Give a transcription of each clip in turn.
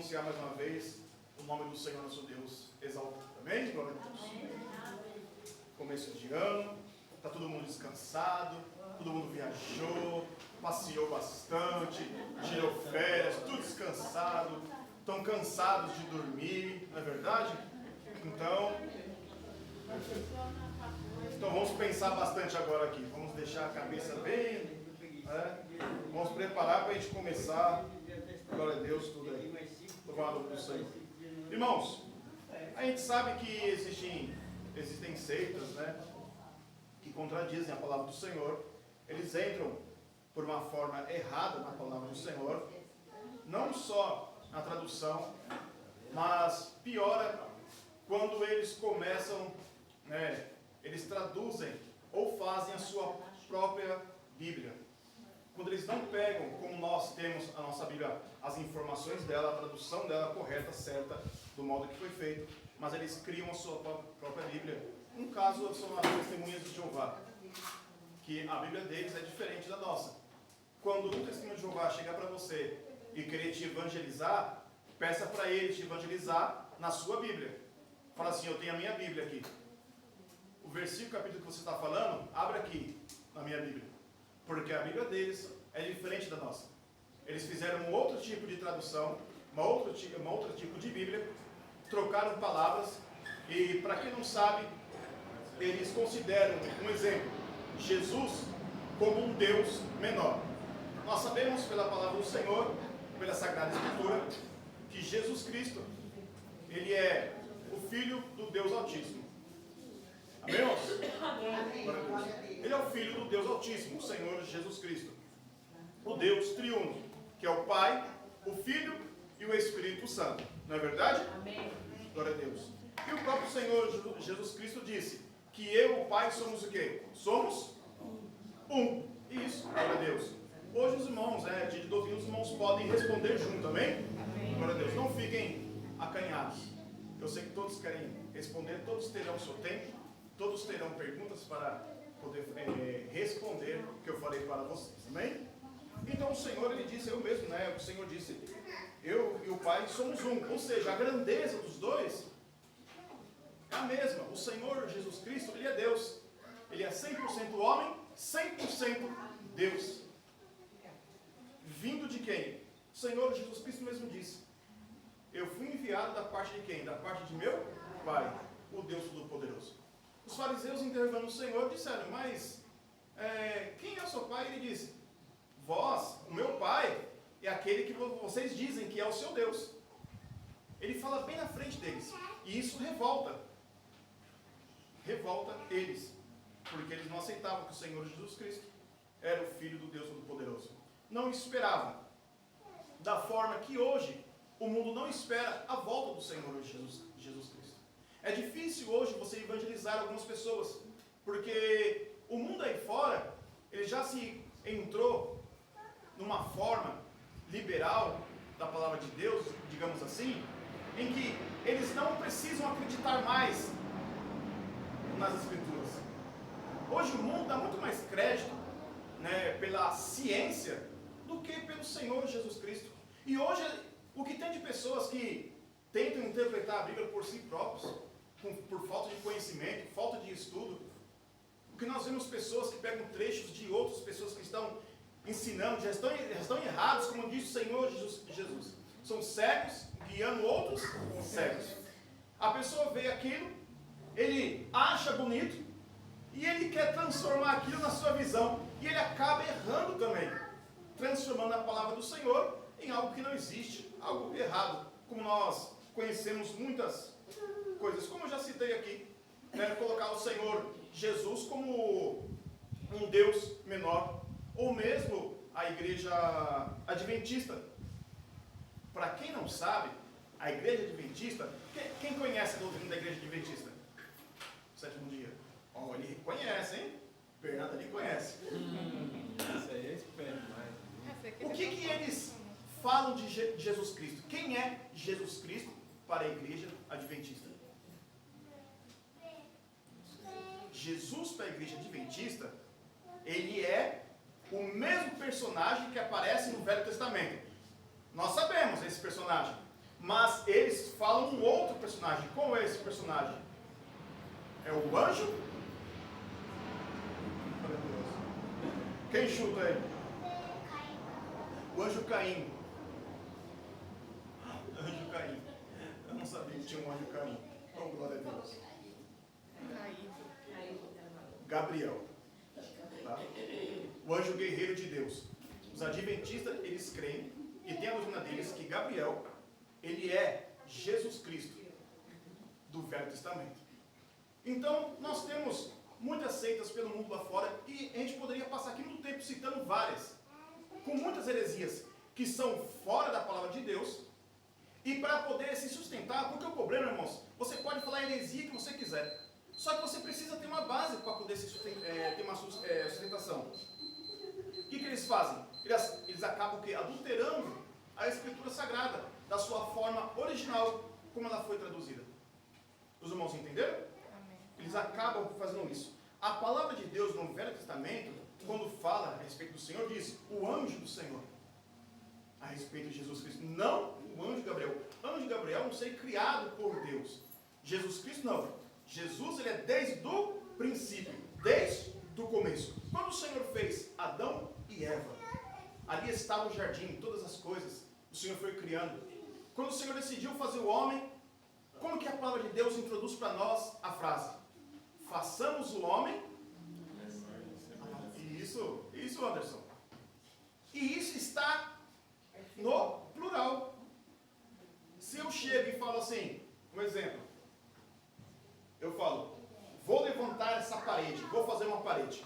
anunciar mais uma vez o nome do Senhor nosso Deus exaltado. Amém? Glória a Deus. Começo de ano, está todo mundo descansado, todo mundo viajou, passeou bastante, tirou férias, tudo descansado, estão cansados de dormir, não é verdade? Então vamos pensar bastante agora aqui, vamos deixar a cabeça bem, vamos preparar para a gente começar. Glória a Deus, tudo aí. Louvado por Senhor. Irmãos, a gente sabe que existem seitas, né, que contradizem a palavra do Senhor. Eles entram por uma forma errada na palavra do Senhor, não só na tradução, mas piora quando eles começam, eles traduzem ou fazem a sua própria Bíblia. Quando eles não pegam, como nós temos a nossa Bíblia, as informações dela, a tradução dela correta, certa, do modo que foi feito, mas eles criam a sua própria Bíblia. Um caso são as testemunhas de Jeová, que a Bíblia deles é diferente da nossa. Quando um testemunho de Jeová chegar para você e querer te evangelizar, peça para ele te evangelizar na sua Bíblia. Fala assim: eu tenho a minha Bíblia aqui. O versículo, capítulo que você está falando, abre aqui na minha Bíblia. Porque a Bíblia deles é diferente da nossa. Eles fizeram um outro tipo de tradução, uma outro tipo de Bíblia, trocaram palavras, e para quem não sabe, eles consideram, um exemplo, Jesus como um Deus menor. Nós sabemos pela palavra do Senhor, pela Sagrada Escritura, que Jesus Cristo, Ele é o Filho do Deus Altíssimo. Amém, irmãos? Ele é o Filho do Deus Altíssimo, o Senhor Jesus Cristo. O Deus triuno, que é o Pai, o Filho e o Espírito Santo. Não é verdade? Amém. Glória a Deus. E o próprio Senhor Jesus Cristo disse que eu e o Pai somos o quê? Somos um. Isso, glória a Deus. Hoje os irmãos, dia de doutrina, os irmãos podem responder junto, amém? Glória a Deus. Não fiquem acanhados. Eu sei que todos querem responder, todos terão o seu tempo, todos terão perguntas para poder responder o que eu falei para vocês, amém? Então o Senhor, Ele disse, eu mesmo, o Senhor disse, eu e o Pai somos um, ou seja, a grandeza dos dois é a mesma. O Senhor Jesus Cristo, Ele é Deus, Ele é 100% homem, 100% Deus. Vindo de quem? O Senhor Jesus Cristo mesmo disse, eu fui enviado da parte de quem? Da parte de meu Pai, o Deus Todo-Poderoso. Os fariseus, interrogando o Senhor, disseram, mas quem é o seu pai? Ele disse, vós, o meu pai, é aquele que vocês dizem que é o seu Deus. Ele fala bem na frente deles, e isso revolta eles, porque eles não aceitavam que o Senhor Jesus Cristo era o Filho do Deus Todo-Poderoso. Não esperavam, da forma que hoje o mundo não espera a volta do Senhor Jesus Cristo. É difícil hoje você evangelizar algumas pessoas, porque o mundo aí fora, ele já se entrou numa forma liberal da palavra de Deus, digamos assim, em que eles não precisam acreditar mais nas Escrituras. Hoje o mundo dá muito mais crédito, pela ciência do que pelo Senhor Jesus Cristo. E hoje o que tem de pessoas que tentam interpretar a Bíblia por si próprios, por falta de conhecimento, falta de estudo. O que nós vemos pessoas que pegam trechos de outras pessoas que estão ensinando, já estão errados, como diz o Senhor Jesus. São cegos guiando outros cegos. A pessoa vê aquilo, ele acha bonito, e ele quer transformar aquilo na sua visão, e ele acaba errando também, transformando a palavra do Senhor em algo que não existe, algo errado, como nós conhecemos muitas coisas, como eu já citei aqui, colocar o Senhor Jesus como um Deus menor, ou mesmo a igreja adventista. Para quem não sabe, a igreja adventista, quem conhece a doutrina da igreja adventista? Sétimo dia. Ele conhece, hein? Bernardo ali conhece. Isso aí é esperto mais. O que eles falam de Jesus Cristo? Quem é Jesus Cristo para a igreja adventista? Jesus para a igreja adventista, ele é o mesmo personagem que aparece no Velho Testamento. Nós sabemos esse personagem, Mas eles falam um outro personagem. Qual é esse personagem? É o anjo? Quem chuta aí? O anjo Caim. Anjo Caim. Eu não sabia que tinha um anjo Caim. Oh, glória a Deus. Gabriel. Tá? O anjo guerreiro de Deus. Os adventistas, eles creem, e tem a doutrina deles, que Gabriel, ele é Jesus Cristo do Velho Testamento. Então, nós temos muitas seitas pelo mundo lá fora, e a gente poderia passar aqui no tempo citando várias, com muitas heresias que são fora da palavra de Deus, e para poder se sustentar, porque o problema, irmãos, você pode falar a heresia que você quiser, só que você precisa ter uma base para poder ter uma sustentação. O que eles fazem? Eles acabam adulterando a Escritura Sagrada da sua forma original, como ela foi traduzida. Os irmãos entenderam? Amém. Eles acabam fazendo isso. A palavra de Deus no Velho Testamento, quando fala a respeito do Senhor, diz o anjo do Senhor. A respeito de Jesus Cristo. Não o anjo Gabriel. Anjo Gabriel é um ser criado por Deus. Jesus Cristo não. Jesus, ele é desde o princípio, desde o começo. Quando o Senhor fez Adão e Eva, ali estava o jardim, todas as coisas, o Senhor foi criando. Quando o Senhor decidiu fazer o homem, como que a palavra de Deus introduz para nós a frase? Façamos o homem. Isso, Anderson. E isso está no plural. Se eu chego e falo assim, um exemplo, eu falo, vou levantar essa parede, vou fazer uma parede.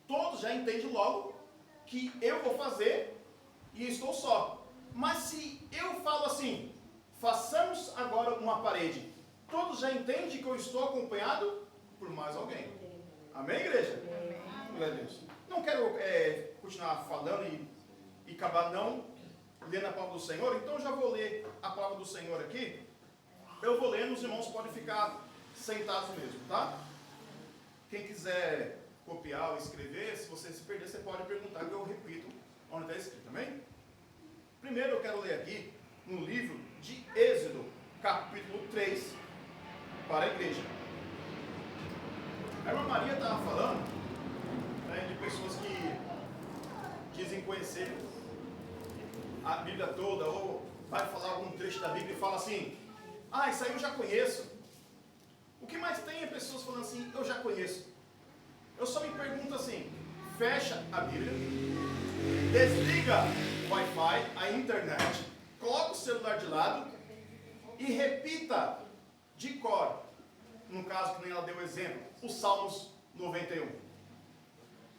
Todos já entendem logo que eu vou fazer e estou só. Mas se eu falo assim, façamos agora uma parede, todos já entendem que eu estou acompanhado por mais alguém. Amém, igreja? Amém. Glória a Deus. Não quero continuar falando e acabar não lendo a palavra do Senhor, então já vou ler a palavra do Senhor aqui. Eu vou lendo, os irmãos podem ficar sentados mesmo, tá? Quem quiser copiar ou escrever, se você se perder, você pode perguntar que eu repito onde está escrito, amém? Primeiro eu quero ler aqui no livro de Êxodo, capítulo 3, para a igreja. A irmã Maria estava falando, né, de pessoas que dizem conhecer a Bíblia toda, ou vai falar algum trecho da Bíblia e fala assim, isso aí eu já conheço. O que mais tem é pessoas falando assim, eu já conheço. Eu só me pergunto assim, fecha a Bíblia, desliga o Wi-Fi, a internet, coloca o celular de lado e repita de cor, no caso que nem ela deu o exemplo, os Salmos 91.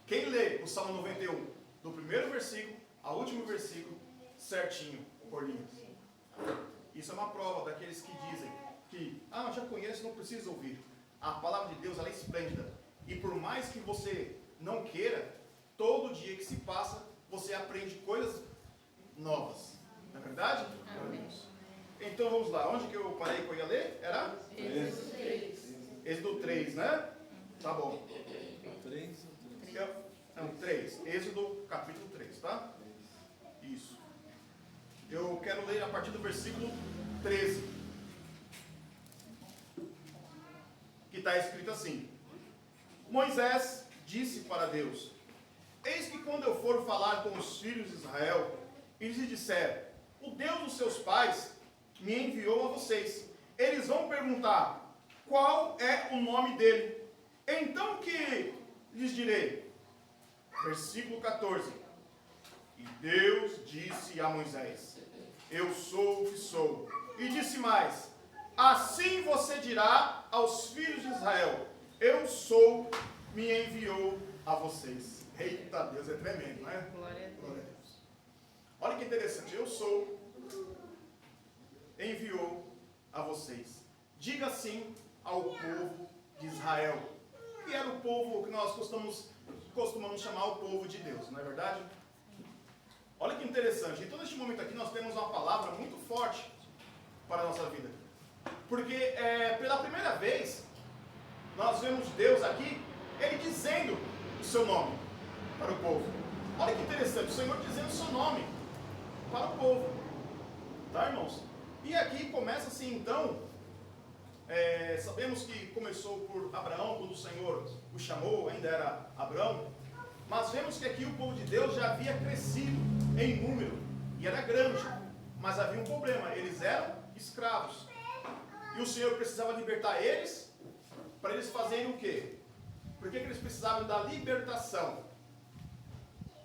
Quem lê o Salmo 91, do primeiro versículo ao último versículo, certinho, por linhas. Isso é uma prova daqueles que dizem que, eu já conheço, não preciso ouvir. A palavra de Deus, ela é esplêndida. E por mais que você não queira, todo dia que se passa, você aprende coisas novas. Não é verdade? Amém. Então vamos lá. Onde que eu parei que eu ia ler? Era? Êxodo 3. Êxodo 3, né? Tá bom. 3 ou 3? Não, 3. Êxodo capítulo 3, tá? Isso. Eu quero ler a partir do versículo 13. Que está escrito assim. Moisés disse para Deus, eis que quando eu for falar com os filhos de Israel, e lhes disser, o Deus dos seus pais me enviou a vocês. Eles vão perguntar, qual é o nome dele? Então que lhes direi? Versículo 14. E Deus disse a Moisés, eu sou o que sou. E disse mais, assim você dirá aos filhos de Israel, eu sou, me enviou a vocês. Eita Deus, é tremendo, não é? Glória a Deus. Glória a Deus. Olha que interessante, eu sou, enviou a vocês. Diga assim ao povo de Israel, que era o povo que nós costumamos chamar o povo de Deus, não é verdade? Olha que interessante, em todo este momento aqui nós temos uma palavra muito forte para a nossa vida. Porque pela primeira vez, nós vemos Deus aqui, Ele dizendo o seu nome para o povo. Olha que interessante, o Senhor dizendo o seu nome para o povo. Tá, irmãos? E aqui começa assim então, sabemos que começou por Abraão, quando o Senhor o chamou, ainda era Abraão, mas vemos que aqui o povo de Deus já havia crescido em número, e era grande, mas havia um problema, eles eram escravos, e o Senhor precisava libertar eles, para eles fazerem o quê? Por que eles precisavam da libertação?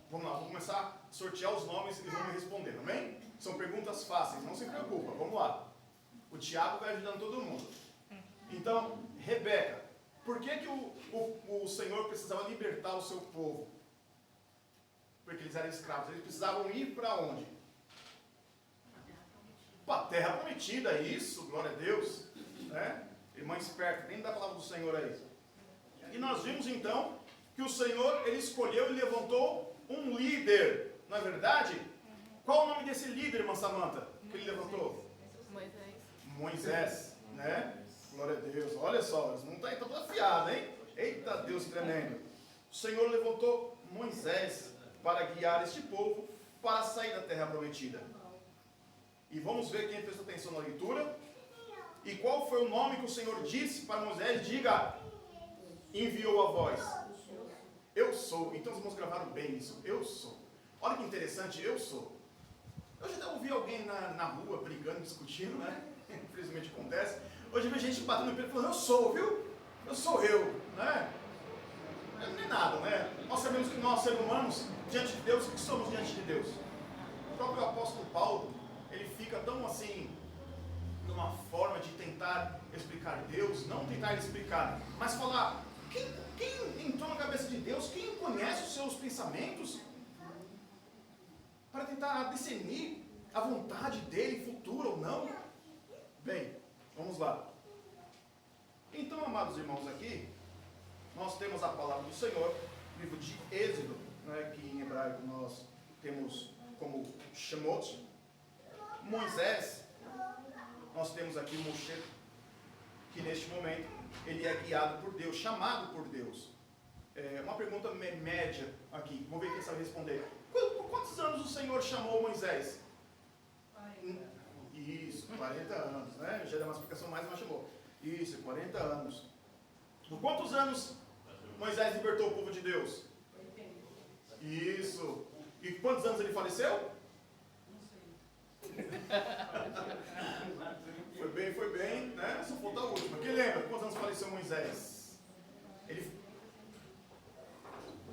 Vamos lá, vou começar a sortear os nomes e eles vão me responder, amém? São perguntas fáceis, não se preocupa, vamos lá. O Tiago vai ajudando todo mundo. Então, Rebeca, por que o Senhor precisava libertar o seu povo? Porque eles eram escravos, eles precisavam ir para onde? Para a terra prometida, isso, glória a Deus. Né? Irmã esperta, nem dá a palavra do Senhor aí. E nós vimos então que o Senhor, ele escolheu e levantou um líder, não é verdade? Qual o nome desse líder, irmã Samanta, que ele levantou? Moisés, né? Glória a Deus. Olha só, não está todo afiado, hein? Eita Deus tremendo. O Senhor levantou Moisés para guiar este povo para sair da terra prometida. E vamos ver quem prestou atenção na leitura. E qual foi o nome que o Senhor disse para Moisés? Diga, enviou a voz. Eu sou. Então os irmãos gravaram bem isso. Eu sou. Olha que interessante, eu sou. Eu já ouvi alguém na rua brigando, discutindo, né? Infelizmente acontece. Hoje eu vi gente batendo no peito e falando, eu sou, viu? Eu sou eu, né? Não é nada, né? Nós sabemos que nós, seres humanos, diante de Deus, o que somos diante de Deus? O próprio apóstolo Paulo, ele fica tão assim, numa forma de tentar explicar Deus, não tentar explicar, mas falar, quem entrou na cabeça de Deus, quem conhece os seus pensamentos, para tentar discernir a vontade dele, futura ou não? Bem, vamos lá. Então, amados irmãos, aqui, nós temos a palavra do Senhor, livro de Êxodo, né, que em hebraico nós temos como Shemot. Moisés, nós temos aqui Moshe, que neste momento, ele é guiado por Deus, chamado por Deus. Uma pergunta média aqui, vamos ver quem sabe responder. Por quantos anos o Senhor chamou Moisés? 40. Isso, 40 anos, né? Já deu uma explicação mais, mas chamou. Isso, 40 anos. Por quantos anos Moisés libertou o povo de Deus? 80. Isso. E quantos anos ele faleceu? Não sei. Foi bem, né? Só falta a última. Quem lembra? Quantos anos faleceu Moisés?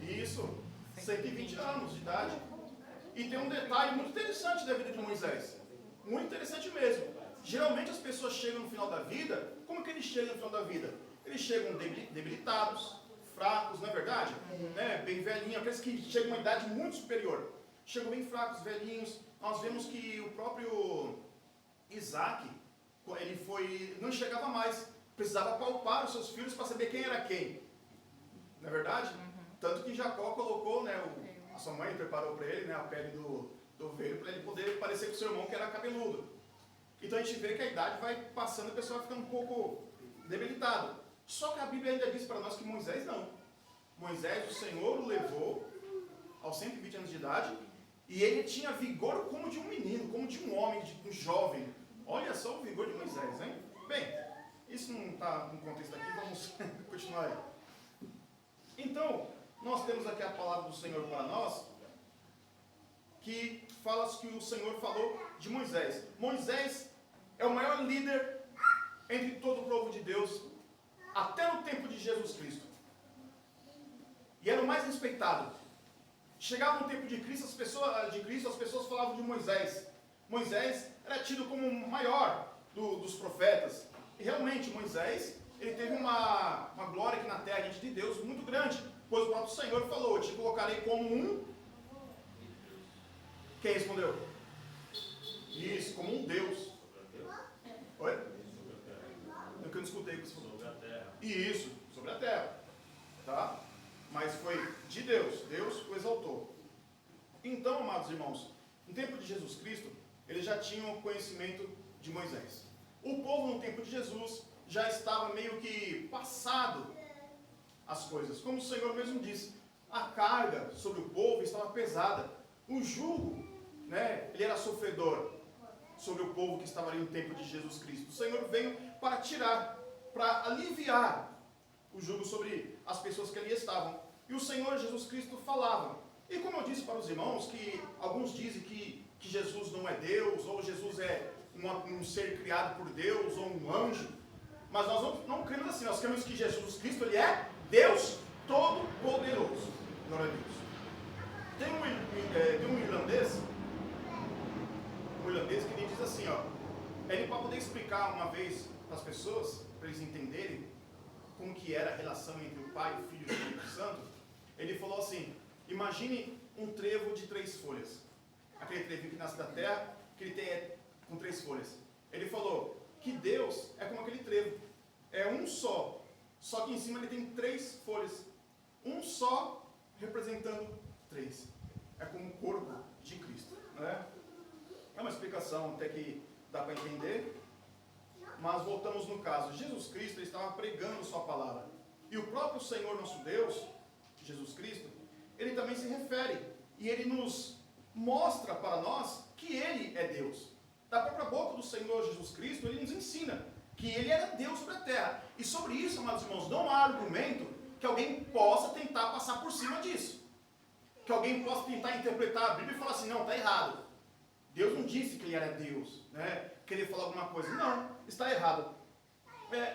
Isso, 120 anos de idade. E tem um detalhe muito interessante da vida de Moisés. Muito interessante mesmo. Geralmente as pessoas chegam no final da vida, como que eles chegam no final da vida? Eles chegam debilitados, fracos, não é verdade? Né? Bem velhinhos, aqueles que chegam a uma idade muito superior. Chegam bem fracos, velhinhos. Nós vemos que o próprio Isaac, ele não chegava mais. Precisava palpar os seus filhos para saber quem era quem. Não é verdade? Tanto que Jacó colocou, né, a sua mãe preparou para ele, né, a pele do ovelho, para ele poder parecer com o seu irmão que era cabeludo. Então a gente vê que a idade vai passando e a pessoa vai ficando um pouco debilitada. Só que a Bíblia ainda diz para nós que Moisés não. Moisés, o Senhor o levou aos 120 anos de idade e ele tinha vigor como de um menino, como de um homem, de um jovem. Olha só o vigor de Moisés, hein? Bem, isso não está no contexto aqui, vamos continuar aí. Então, nós temos aqui a palavra do Senhor para nós, que fala que o Senhor falou de Moisés. Moisés é o maior líder entre todo o povo de Deus, até no tempo de Jesus Cristo. E era o mais respeitado. Chegava no tempo de Cristo, as pessoas falavam de Moisés. Moisés era tido como o maior dos profetas. E realmente, Moisés, ele teve uma glória aqui na terra diante de Deus muito grande. Pois o próprio Senhor falou, eu te colocarei como um... Quem respondeu? Isso, como um Deus. Oi? Eu não escutei o que você falou. Sobre a terra. Isso, sobre a terra. Tá? Mas foi de Deus. Deus o exaltou. Então, amados irmãos, no tempo de Jesus Cristo, eles já tinham conhecimento de Moisés. O povo no tempo de Jesus já estava meio que passado as coisas. Como o Senhor mesmo disse, a carga sobre o povo estava pesada. O jugo, né, ele era sofredor. sobre o povo que estava ali no tempo de Jesus Cristo. O Senhor veio para tirar, para aliviar o jugo sobre as pessoas que ali estavam. E o Senhor Jesus Cristo falava. E como eu disse para os irmãos, que alguns dizem que Jesus não é Deus, ou Jesus é um ser criado por Deus, ou um anjo. Mas nós não cremos assim, nós cremos que Jesus Cristo, ele é Deus Todo-Poderoso. Glória a Deus. Tem um irlandês que ele diz assim, ó, ele para poder explicar uma vez para as pessoas, para eles entenderem como que era a relação entre o Pai, o Filho e o Espírito Santo, ele falou assim, imagine um trevo de 3 folhas, aquele trevinho que nasce da terra, que ele tem com 3 folhas. Ele falou que Deus é como aquele trevo, é um só que em cima ele tem 3 folhas, um só representando 3, é como o corpo de Cristo, né? É uma explicação até que dá para entender, mas voltamos no caso. Jesus Cristo, ele estava pregando sua palavra, e o próprio Senhor nosso Deus, Jesus Cristo, ele também se refere, e ele nos mostra para nós que ele é Deus. Da própria boca do Senhor Jesus Cristo, ele nos ensina que ele era Deus para a terra, e sobre isso, amados irmãos, não há argumento que alguém possa tentar passar por cima disso, que alguém possa tentar interpretar a Bíblia e falar assim, não, está errado. Deus não disse que ele era Deus, né? Querer falar alguma coisa. Não, está errado.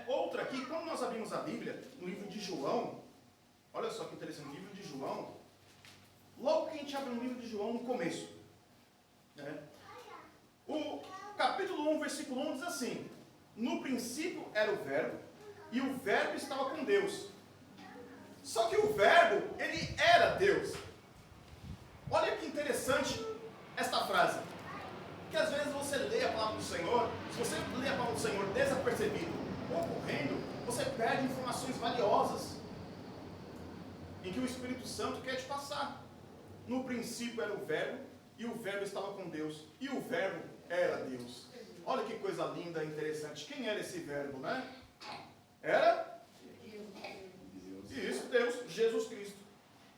Outra aqui, quando nós abrimos a Bíblia, no livro de João, olha só que interessante, no livro de João, logo que a gente abre o livro de João no começo, né? O capítulo 1, versículo 1 diz assim, no princípio era o verbo, e o verbo estava com Deus. Só que o verbo, ele era Deus. Olha que interessante esta frase. Que às vezes você lê a palavra do Senhor, se você lê a palavra do Senhor desapercebido ou correndo, você perde informações valiosas em que o Espírito Santo quer te passar. No princípio era o verbo, e o verbo estava com Deus, e o verbo era Deus. Olha que coisa linda e interessante. Quem era esse verbo, né? Era? Isso, Deus, Jesus Cristo.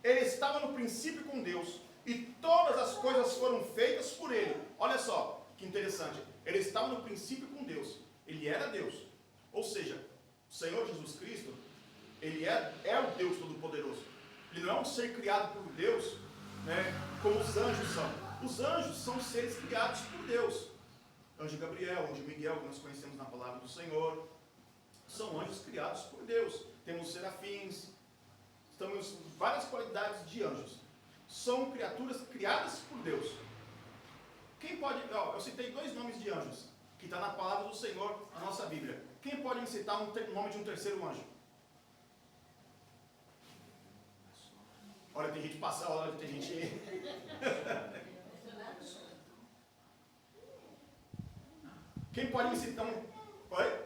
Ele estava no princípio com Deus, e todas as coisas foram feitas por ele. Olha só, que interessante. Ele estava no princípio com Deus. Ele era Deus. Ou seja, o Senhor Jesus Cristo, ele é o Deus Todo-Poderoso. Ele não é um ser criado por Deus, né, como os anjos são. Os anjos são seres criados por Deus. Anjo Gabriel, anjo Miguel, que nós conhecemos na palavra do Senhor, são anjos criados por Deus. Temos serafins, temos várias qualidades de anjos. São criaturas criadas por Deus. Quem pode... eu citei 2 nomes de anjos, que está na palavra do Senhor, na nossa Bíblia. Quem pode me citar o nome de um terceiro anjo? Olha, tem gente passando, olha, tem gente... Quem pode me citar um... Oi?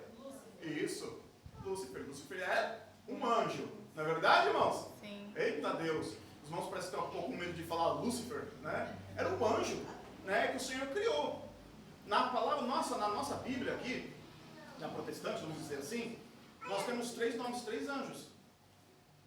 Isso. Lúcifer. Lúcifer é um anjo. Não é verdade, irmãos? Sim. Eita Deus. Os irmãos parecem que estão um pouco com medo de falar Lúcifer, né? Era um anjo, né, que o Senhor criou. Na palavra nossa, na nossa Bíblia aqui, na protestante, vamos dizer assim, nós temos 3 nomes, 3 anjos.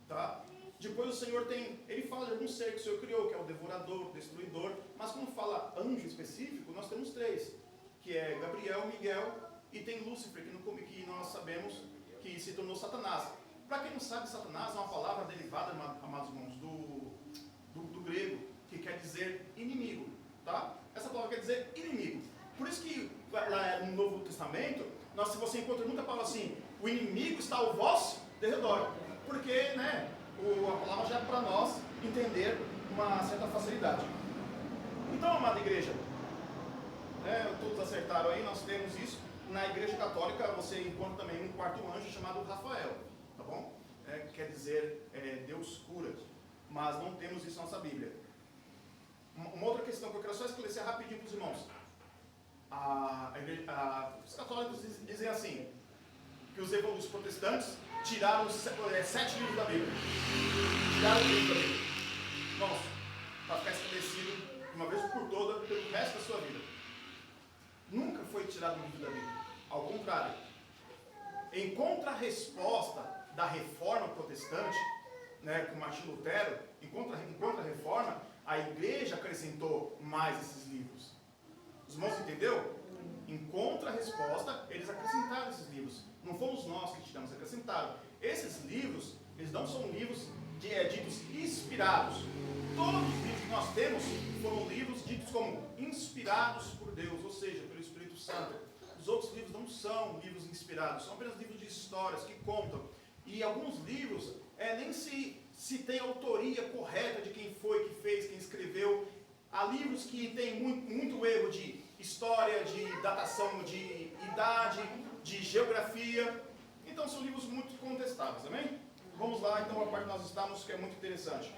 Tá? Depois o Senhor tem, ele fala de algum ser que o Senhor criou, que é o devorador, o destruidor, mas quando fala anjo específico, nós temos 3, que é Gabriel, Miguel, e tem Lúcifer, que nós sabemos que se tornou Satanás. Para quem não sabe, Satanás é uma palavra derivada, amados irmãos, do grego, que quer dizer inimigo, tá? Essa palavra quer dizer inimigo. Por isso que lá no Novo Testamento, se você encontra muita palavra assim, o inimigo está ao vosso derredor, porque, né, a palavra já é para nós entender uma certa facilidade. Então, amada igreja, todos acertaram aí, nós temos isso. Na igreja católica você encontra também um 4º anjo chamado Rafael, tá bom? Quer dizer, Deus cura, mas não temos isso na nossa Bíblia. Uma outra questão que eu quero só esclarecer rapidinho para os irmãos. Os católicos dizem assim, que os protestantes tiraram 7 livros da Bíblia. Tiraram o livro da Bíblia. Irmãos, para ficar estabelecido de uma vez por toda pelo resto da sua vida. Nunca foi tirado o livro da Bíblia. Ao contrário. Em contrarresposta da reforma protestante, né, com Martim Lutero, em contra-reforma, a igreja acrescentou mais esses livros. Os irmãos entenderam? encontra a resposta, eles acrescentaram esses livros. Não fomos nós que tivemos acrescentado. Esses livros, eles não são livros ditos inspirados. Todos os livros que nós temos foram livros ditos como inspirados por Deus, ou seja, pelo Espírito Santo. Os outros livros não são livros inspirados, são apenas livros de histórias que contam. E alguns livros nem se tem autoria correta de quem foi, que fez, quem escreveu. Há livros que têm muito erro de história, de datação de idade, de geografia. Então são livros muito contestáveis, amém? Vamos lá, então, a parte que nós estamos, que é muito interessante.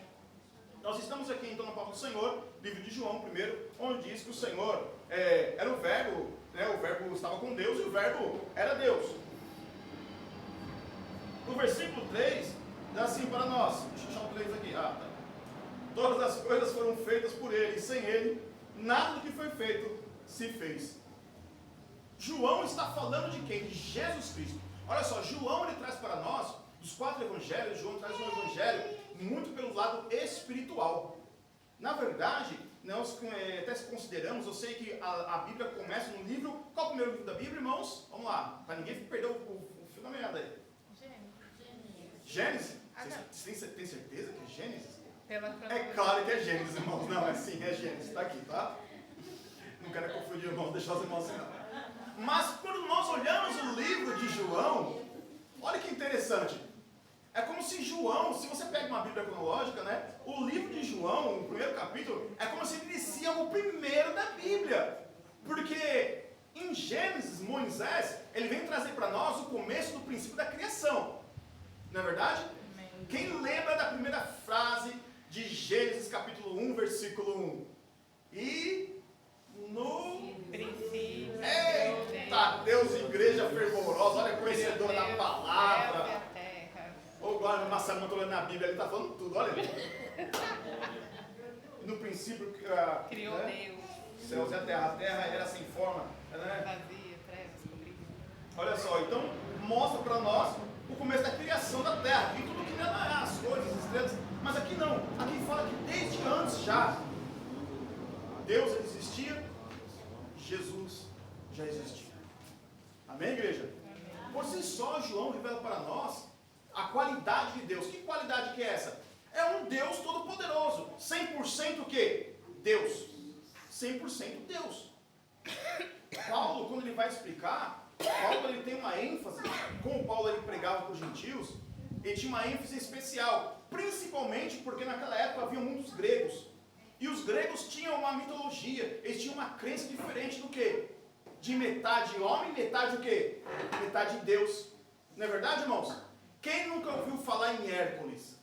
Nós estamos aqui, então, na palavra do Senhor, livro de João, primeiro, onde diz que o Senhor era o Verbo, né? O Verbo estava com Deus e o Verbo era Deus. No versículo 3, diz assim para nós, deixa eu achar o 3 aqui, tá. Todas as coisas foram feitas por Ele, e sem Ele, nada do que foi feito se fez. João está falando de quem? De Jesus Cristo. Olha só, João ele traz para nós, dos 4 evangelhos, João traz um evangelho muito pelo lado espiritual. Na verdade, nós até consideramos, eu sei que a Bíblia começa no livro, qual é o primeiro livro da Bíblia, irmãos? Vamos lá, para ninguém perder o fio da meada aí. Gênesis? Vocês têm certeza que é Gênesis? É claro que é Gênesis, irmãos. Não, é sim, é Gênesis, está aqui, tá? Não quero confundir, irmãos, deixar os irmãos assim, não. Mas quando nós olhamos o livro de João, olha que interessante. É como se João, se você pega uma Bíblia cronológica, né? O livro de João, o primeiro capítulo, é como se inicia o primeiro da Bíblia. Porque em Gênesis, Moisés, ele vem trazer para nós o começo do princípio da criação. Não é verdade? Amém. Quem lembra da primeira frase de Gênesis capítulo 1, versículo 1? E no princípio. Eita, Deus, igreja fervorosa, olha, conhecedora da palavra. Ô, glória, o Marcelo não está olhando na Bíblia, ele está falando tudo, olha. No princípio, criou, né? Deus. Céus e a terra era sem forma, né? Vazia, trevas, cobridas. Olha só, então mostra para nós o começo da criação da terra, e tudo que nela há, as coisas, as estrelas, mas aqui não, aqui fala que desde antes já, Deus existia, Jesus já existia. Amém, igreja? Amém. Por si só, João revela para nós a qualidade de Deus. Que qualidade que é essa? É um Deus todo-poderoso. 100% o quê? Deus. 100% Deus. Paulo, quando ele vai explicar, Paulo ele tem uma ênfase. Como Paulo ele pregava para os gentios, ele tinha uma ênfase especial. Principalmente porque naquela época havia muitos gregos. E os gregos tinham uma mitologia. Eles tinham uma crença diferente do quê? De metade homem, metade o quê? Metade Deus. Não é verdade, irmãos? Quem nunca ouviu falar em Hércules?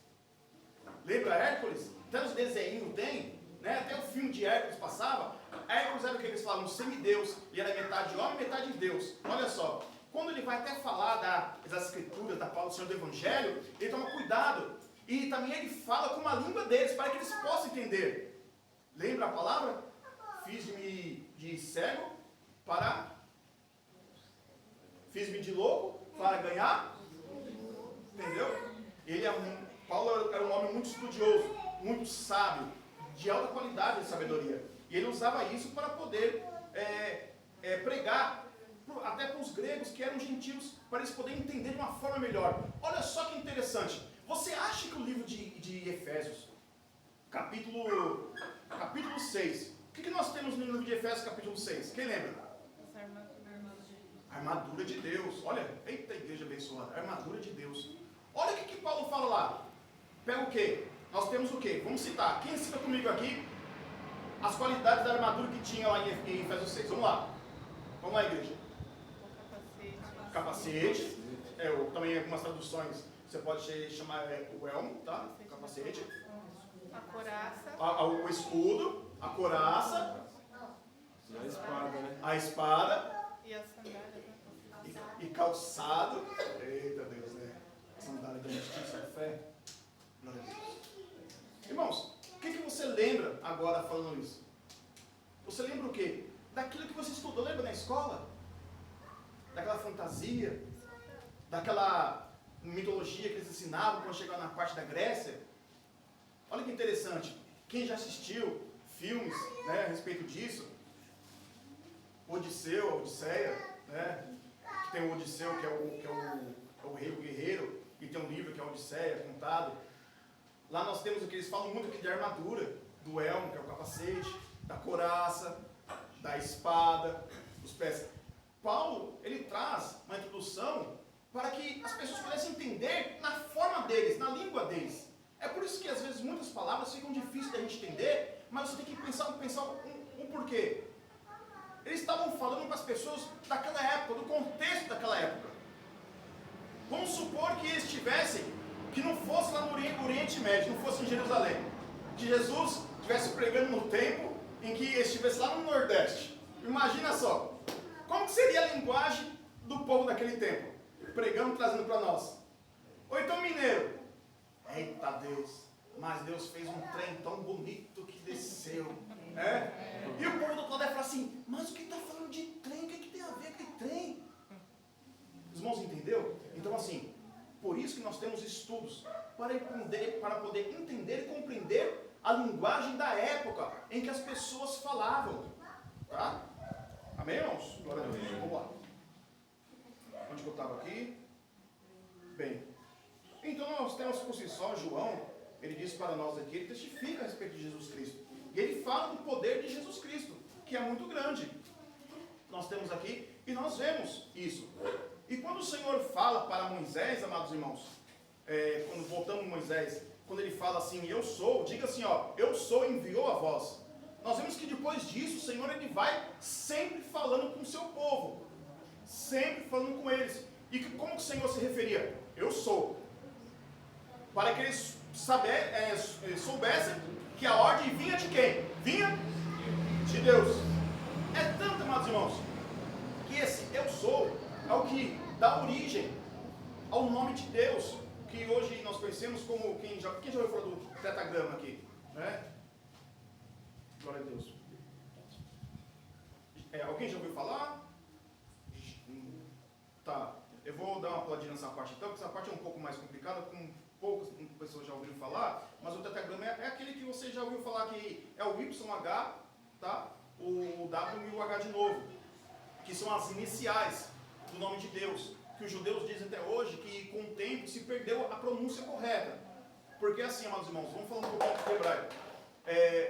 Lembra Hércules? Até os desenhos tem, né? Até o filme de Hércules passava. Hércules era o que eles falavam? Um semideus. E era metade homem, metade Deus. Olha só, quando ele vai até falar das escrituras, da palavra do Senhor do Evangelho, ele toma cuidado. E também ele fala com a língua deles, para que eles possam entender. Lembra a palavra? Fiz-me de cego para... Fiz-me de louco para ganhar... Entendeu? Paulo era um homem muito estudioso, muito sábio, de alta qualidade de sabedoria. E ele usava isso para poder pregar até para os gregos que eram gentios, para eles poderem entender de uma forma melhor. Olha só que interessante. Você acha que o livro de Efésios, capítulo 6, o que nós temos no livro de Efésios, capítulo 6? Quem lembra? A armadura de Deus. Olha, eita igreja abençoada, a armadura de Deus. Olha o que Paulo fala lá. Pega o quê? Nós temos o quê? Vamos citar. Quem cita comigo aqui as qualidades da armadura que tinha lá em Efésios 6? Vamos lá. Vamos lá, igreja. Capacete. Também algumas traduções você pode chamar o elmo, tá? O capacete. A couraça. O escudo. A couraça. E a espada, né? A espada. E as sandálias. E calçado. Eita Deus, né? Sandália da justiça, da fé. Glória a Deus. Irmãos, o que você lembra agora falando isso? Você lembra o quê? Daquilo que você estudou, lembra na escola? Daquela fantasia? Daquela mitologia que eles ensinavam quando chegavam na parte da Grécia? Olha que interessante. Quem já assistiu filmes, né, a respeito disso? Odisseu, Odisseia, né? Tem o Odisseu, que é o rei, o guerreiro, e tem um livro que é a Odisseia, contado. Lá nós temos o que eles falam muito aqui de armadura, do elmo, que é o capacete, da couraça, da espada, dos pés. Paulo, ele traz uma introdução para que as pessoas pudessem entender na forma deles, na língua deles. É por isso que às vezes muitas palavras ficam difíceis da gente entender, mas você tem que pensar um porquê. Eles estavam falando para as pessoas daquela época, do contexto daquela época. Vamos supor que eles estivessem, que não fosse lá no Oriente Médio, não fosse em Jerusalém. Que Jesus estivesse pregando no tempo em que estivesse lá no Nordeste. Imagina só, como que seria a linguagem do povo daquele tempo? Pregando, trazendo para nós. Ou então mineiro. Eita Deus, mas Deus fez um trem tão bonito que desceu. E o povo do outro lado vai falar assim, mas o que está falando de trem? O que tem a ver com trem? Os irmãos entendeu? Então assim, por isso que nós temos estudos para poder entender e compreender a linguagem da época em que as pessoas falavam. Tá? Amém, irmãos? Glória a Deus. Vamos lá. Onde que eu estava aqui? Bem, então nós temos por si só, João, ele diz para nós aqui, ele testifica a respeito de Jesus Cristo. E ele fala do poder de Jesus Cristo, que é muito grande. Nós temos aqui, e nós vemos isso. E quando o Senhor fala para Moisés, amados irmãos, quando voltamos a Moisés, quando ele fala assim, eu sou, diga assim, ó, eu sou, enviou a vós. Nós vemos que depois disso, o Senhor ele vai sempre falando com o seu povo. Sempre falando com eles. E como que o Senhor se referia? Eu sou. Para que eles soubessem que a ordem vinha de quem? Vinha de Deus. É tanto, amados irmãos, que esse eu sou é o que dá origem ao nome de Deus, que hoje nós conhecemos como, quem já ouviu falar do tetagrama aqui? Né? Glória a Deus. Alguém já ouviu falar? Tá, eu vou dar uma puladinha nessa parte então, porque essa parte é um pouco mais complicada, com poucas pessoas já ouviram falar, mas o tetagrama é aquele que você já ouviu falar que é o YH, tá? O W e o H de novo, que são as iniciais do nome de Deus, que os judeus dizem até hoje que com o tempo se perdeu a pronúncia correta. Porque assim, amados irmãos, vamos falar um pouco do hebraico.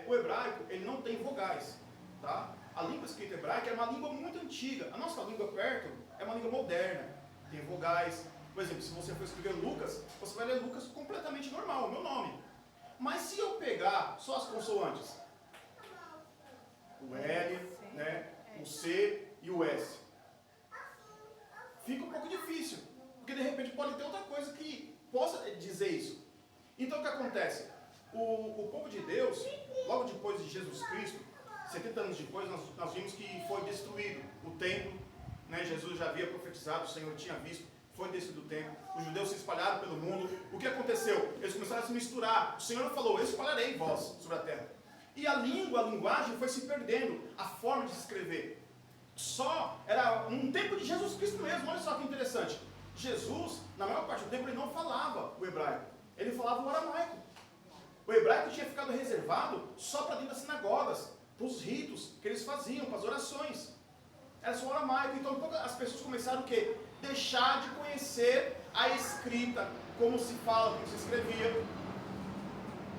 O hebraico, ele não tem vogais, tá? A língua escrita hebraica é uma língua muito antiga. A nossa língua perto é uma língua moderna, tem vogais. Por exemplo, se você for escrever Lucas, você vai ler Lucas completamente normal, o meu nome. Mas se eu pegar só as consoantes, o L, né, o C e o S, fica um pouco difícil, porque de repente pode ter outra coisa que possa dizer isso. Então o que acontece? O povo de Deus, logo depois de Jesus Cristo, 70 anos depois, nós vimos que foi destruído o templo, né? Jesus já havia profetizado, o Senhor tinha visto, foi destruído o templo, os judeus se espalharam pelo mundo. O que aconteceu? Eles começaram a se misturar. O Senhor falou, eu espalharei vós sobre a terra. E a linguagem foi se perdendo, a forma de se escrever. Só era um tempo de Jesus Cristo mesmo, olha só que interessante. Jesus, na maior parte do tempo, ele não falava o hebraico, ele falava o aramaico. O hebraico tinha ficado reservado só para dentro das sinagogas, para os ritos que eles faziam, para as orações. Era só o aramaico. Então as pessoas começaram o quê? Deixar de conhecer a escrita, como se fala, como se escrevia.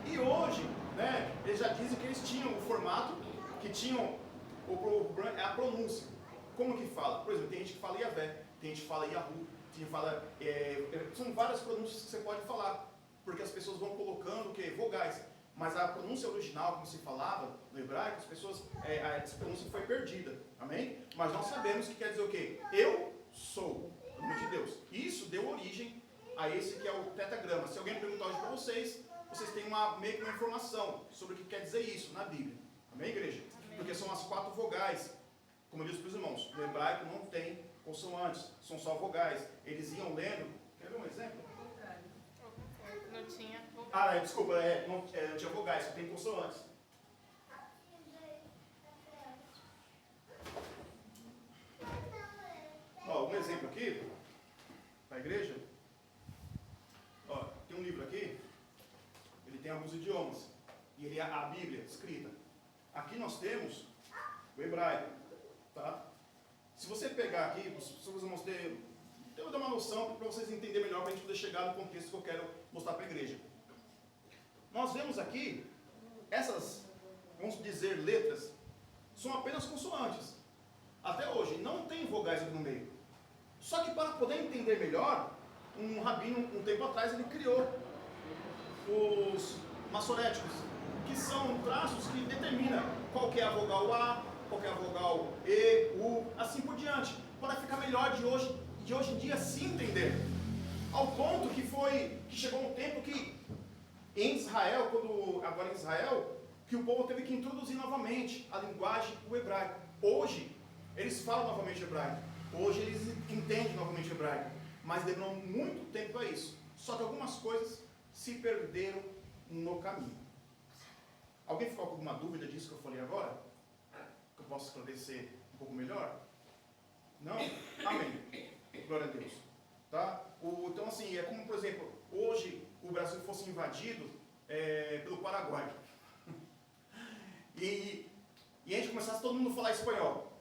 E hoje, né, eles já dizem que eles tinham o formato, que tinham a pronúncia. Como que fala? Por exemplo, tem gente que fala Iavé, tem gente que fala Yahu, tem gente que fala... são várias pronúncias que você pode falar, porque as pessoas vão colocando o quê? Vogais. Mas a pronúncia original, como se falava no hebraico, essa pronúncia foi perdida. Amém? Mas nós sabemos que quer dizer o quê? Eu sou o nome de Deus. Isso deu origem a esse que é o tetagrama. Se alguém perguntar hoje para vocês têm meio que uma informação sobre o que quer dizer isso na Bíblia. Amém, igreja? Amém. Porque são as 4 vogais. Como eu disse para os irmãos, no hebraico não tem consoantes, são só vogais. Eles iam lendo. Quer ver um exemplo? Não tinha vogais. Desculpa, não tinha vogais, só tem consoantes. Um exemplo aqui, para a igreja. Tem um livro aqui, ele tem alguns idiomas, e ele é a Bíblia escrita. Aqui nós temos o hebraico, tá? Se você pegar aqui, vocês vão ter, eu vou dar uma noção para vocês entenderem melhor, para a gente poder chegar no contexto que eu quero mostrar para a igreja. Nós vemos aqui, essas, vamos dizer, letras, são apenas consoantes. Até hoje, não tem vogais aqui no meio. Só que para poder entender melhor, um rabino, um tempo atrás, ele criou os maçoréticos, que são traços que determinam qual que é a vogal A, qual que é a vogal E, U, assim por diante, para ficar melhor de hoje em dia se entender. Ao ponto que chegou um tempo que em Israel, agora em Israel, que o povo teve que introduzir novamente a linguagem, o hebraico. Hoje, eles falam novamente hebraico. Hoje eles entendem novamente hebraico. Mas demorou muito tempo para isso. Só que algumas coisas se perderam no caminho. Alguém ficou com alguma dúvida disso que eu falei agora? Que eu posso esclarecer um pouco melhor? Não? Amém. Glória a Deus. Tá? Então assim, é como, por exemplo, hoje o Brasil fosse invadido pelo Paraguai. E a gente começasse todo mundo a falar espanhol.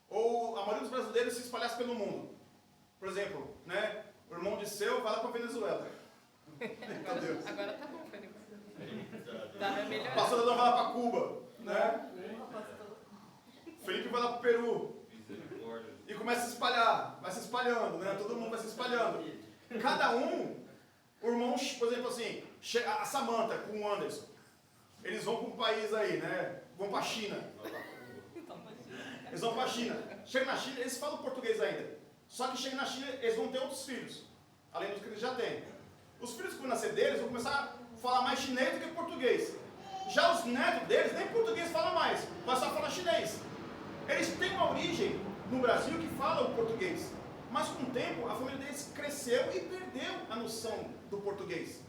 Ou a maioria dos brasileiros se espalhasse pelo mundo. Por exemplo, né? O irmão de seu vai lá para a Venezuela. Agora tá bom, Felipe. Tá melhor. O pastor Adão vai lá para Cuba, né? Felipe vai lá para o Peru. E começa a se espalhar, vai se espalhando, né? Todo mundo vai se espalhando. Cada um, o irmão, por exemplo assim, a Samantha com o Anderson, eles vão para um país aí, né? Vão para a China. Eles vão para a China. Chegam na China, eles falam português ainda. Só que chegam na China, eles vão ter outros filhos, além dos que eles já têm. Os filhos que vão nascer deles vão começar a falar mais chinês do que português. Já os netos deles, nem português falam mais, vai só falar chinês. Eles têm uma origem no Brasil que fala o português. Mas com o tempo, a família deles cresceu e perdeu a noção do português.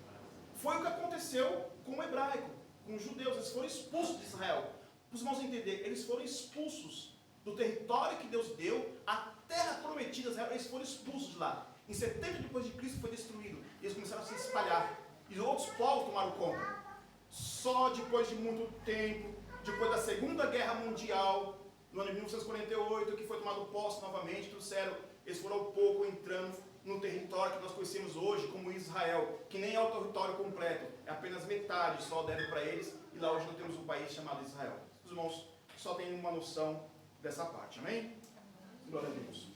Foi o que aconteceu com o hebraico, com os judeus. Eles foram expulsos de Israel. Para os irmãos entenderem, eles foram expulsos do território que Deus deu, a terra prometida, Israel, eles foram expulsos de lá. Em 70 depois de Cristo foi destruído. E eles começaram a se espalhar. E outros povos tomaram conta. Só depois de muito tempo, depois da Segunda Guerra Mundial, no ano de 1948, que foi tomado posse novamente, trouxeram, eles foram ao pouco entrando no território que nós conhecemos hoje como Israel, que nem é o território completo, é apenas metade só deram para eles, e lá hoje nós temos um país chamado Israel. Os irmãos só têm uma noção dessa parte, amém? Glória a Deus.